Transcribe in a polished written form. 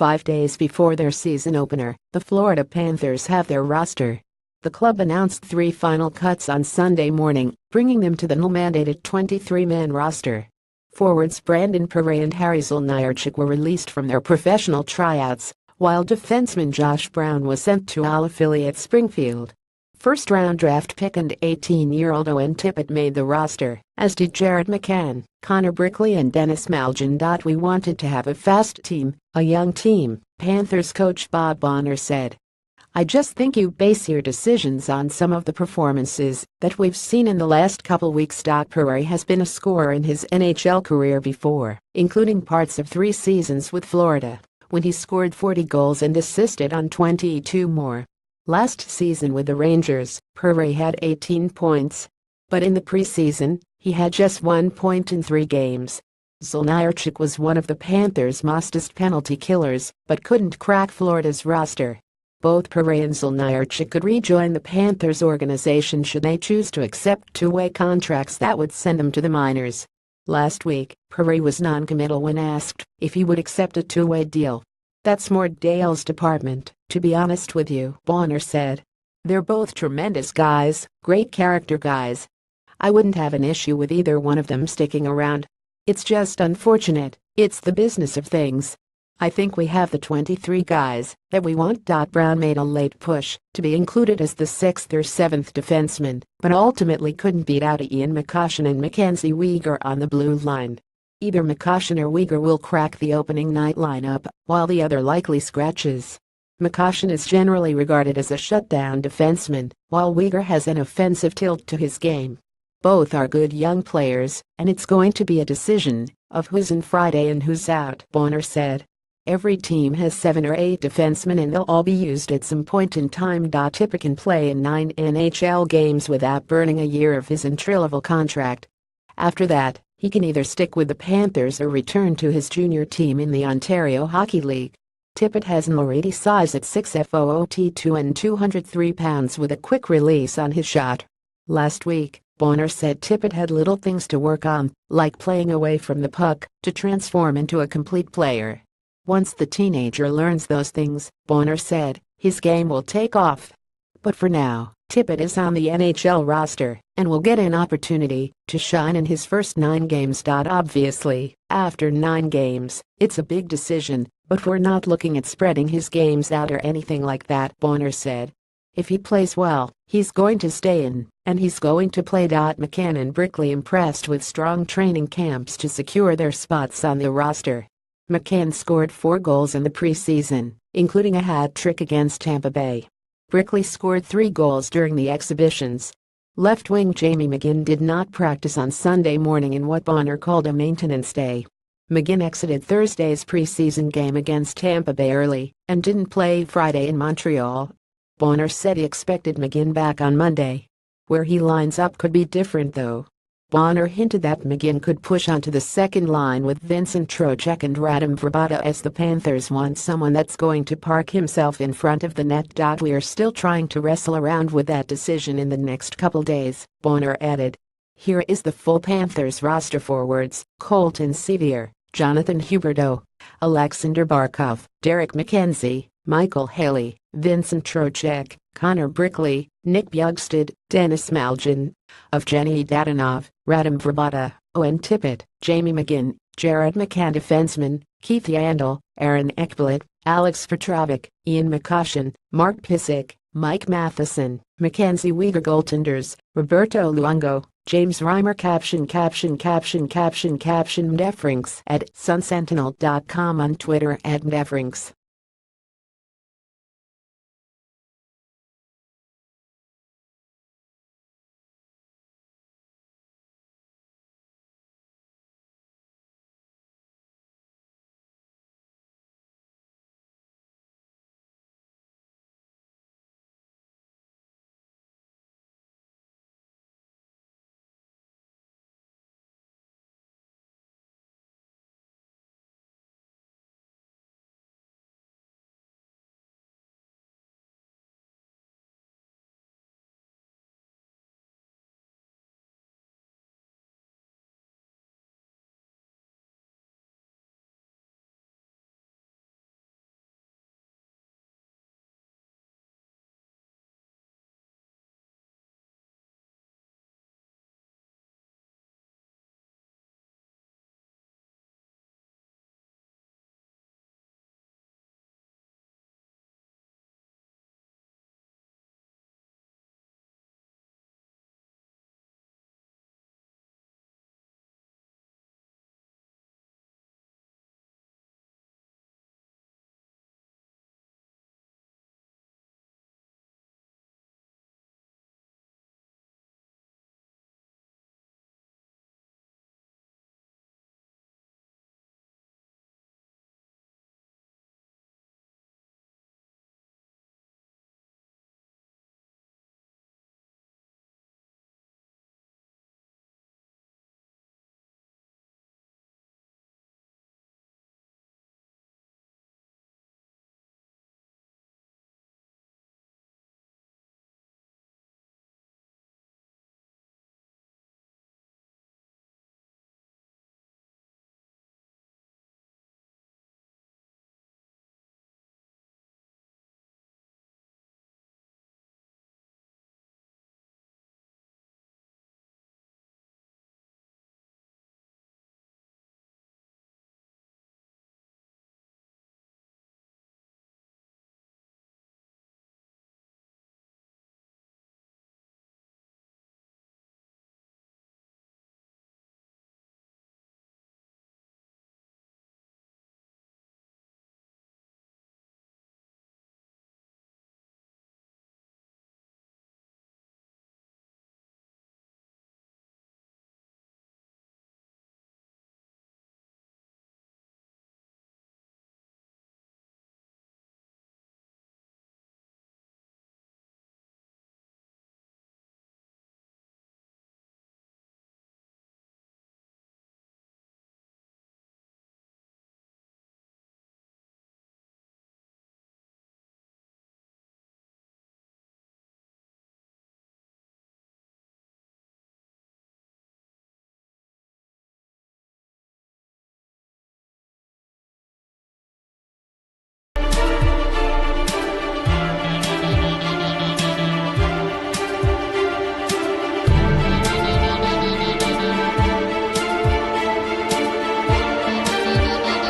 5 days before their season opener, the Florida Panthers have their roster. The club announced 3 final cuts on Sunday morning, bringing them to the mandated 23-man roster. Forwards Brandon Pirri and Harry Zolnierczyk were released from their professional tryouts, while defenseman Josh Brown was sent to affiliate Springfield. First-round draft pick and 18-year-old Owen Tippett made the roster, as did Jared McCann, Connor Brickley and Denis Malgin. We wanted to have a fast team, a young team, Panthers coach Bob Bonner said. I just think you base your decisions on some of the performances that we've seen in the last couple weeks. Pirri has been a scorer in his NHL career before, including parts of 3 seasons with Florida, when he scored 40 goals and assisted on 22 more. Last season with the Rangers, Pirri had 18 points. But in the preseason, he had just 1 point in 3 games. Zolnierczyk was one of the Panthers' mostest penalty killers, but couldn't crack Florida's roster. Both Pirri and Zolnierczyk could rejoin the Panthers organization should they choose to accept 2-way contracts that would send them to the minors. Last week, Pirri was non-committal when asked if he would accept a 2-way deal. That's more Dale's department, to be honest with you, Bonner said. They're both tremendous guys, great character guys. I wouldn't have an issue with either one of them sticking around. It's just unfortunate, it's the business of things. I think we have the 23 guys that we want. Brown made a late push to be included as the 6th or 7th defenseman, but ultimately couldn't beat out Ian McCoshen and Mackenzie Weegar on the blue line. Either McCoshen or Weegar will crack the opening night lineup, while the other likely scratches. McCoshen is generally regarded as a shutdown defenseman, while Weegar has an offensive tilt to his game. Both are good young players, and it's going to be a decision of who's in Friday and who's out, Bonner said. Every team has 7 or 8 defensemen and they'll all be used at some point in time. Tippett can play in 9 NHL games without burning a year of his entry-level contract. After that, he can either stick with the Panthers or return to his junior team in the Ontario Hockey League. Tippett has an already size at 6'2" and 203 pounds with a quick release on his shot. Last week, Bonner said Tippett had little things to work on, like playing away from the puck, to transform into a complete player. Once the teenager learns those things, Bonner said, his game will take off. But for now, Tippett is on the NHL roster and will get an opportunity to shine in his first 9 games. Obviously, after 9 games, it's a big decision, but we're not looking at spreading his games out or anything like that, Bonner said. If he plays well, he's going to stay in, and he's going to play. McCann and Brickley impressed with strong training camps to secure their spots on the roster. McCann scored 4 goals in the preseason, including a hat trick against Tampa Bay. Brickley scored 3 goals during the exhibitions. Left wing Jamie McGinn did not practice on Sunday morning in what Bonner called a maintenance day. McGinn exited Thursday's preseason game against Tampa Bay early and didn't play Friday in Montreal. Bonner said he expected McGinn back on Monday. Where he lines up could be different though. Bonner hinted that McGinn could push onto the second line with Vincent Trocheck and Radim Vrbata as the Panthers want someone that's going to park himself in front of the net. We are still trying to wrestle around with that decision in the next couple days, Bonner added. Here is the full Panthers roster: forwards, Colton Sevier, Jonathan Huberdeau, Alexander Barkov, Derek McKenzie, Michael Haley, Vincent Trocheck, Connor Brickley, Nick Bjugstad, Denis Malgin, Evgeny Dadonov, Radim Vrbata, Owen Tippett, Jamie McGinn, Jared McCann defenseman, Keith Yandel, Aaron Ekblad, Alex Petrovic, Ian McCoshen, Mark Pysyk, Mike Matheson, Mackenzie Weegar goaltenders, Roberto Luongo, James Reimer. Caption Mdefrinks at sunsentinel.com, on Twitter @Mdefrinks.